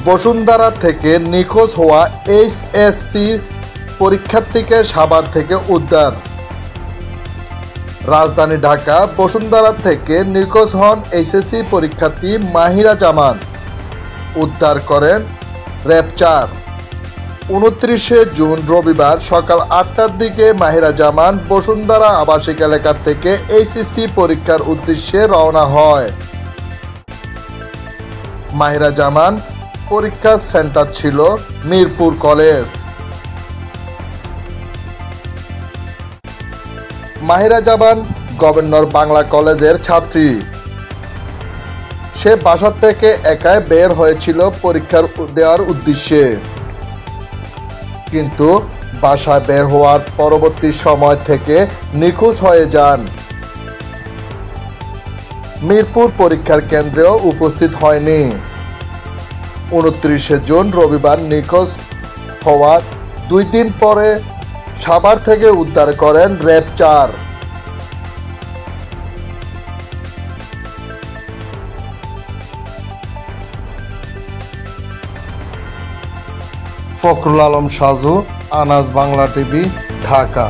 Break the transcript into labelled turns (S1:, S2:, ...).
S1: বসুন্ধরা থেকে নিখোঁজ হওয়া এইচএসসি পরীক্ষার্থীকে সাভার থেকে উদ্ধার। রাজধানী ঢাকা বসুন্ধরা থেকে নিখোঁজ হন এইচএসসি পরীক্ষার্থী মাহিরা জামান। উদ্ধার করেন র্যাব ৪। ২৯ জুন রবিবার সকাল ৮টার দিকে মাহিরা জামান বসুন্ধরা আবাসিক এলাকা থেকে এইচএসসি পরীক্ষার উদ্দেশ্যে রওনা হয়। মাহিরা জামান পরীক্ষার সেন্টার ছিল মিরপুর কলেজ। মাহিরা জামান গভর্নর বাংলা কলেজের ছাত্রী। সে বাসা থেকে একাই বের হয়েছিল পরীক্ষা দেওয়ার উদ্দেশ্যে, কিন্তু বাসায় বের হওয়ার পরবর্তী সময় থেকে নিখোঁজ হয়ে যান। মিরপুর পরীক্ষার কেন্দ্রেও উপস্থিত হয়নি। ২৯ জুন রবিবার নিখোঁজ হওয়ার ২ দিন পরে সাভার থেকে উদ্ধার করেন র্যাব ৪। ফখরুল আলম সাজু, আনাজ বাংলা টিভি, ঢাকা।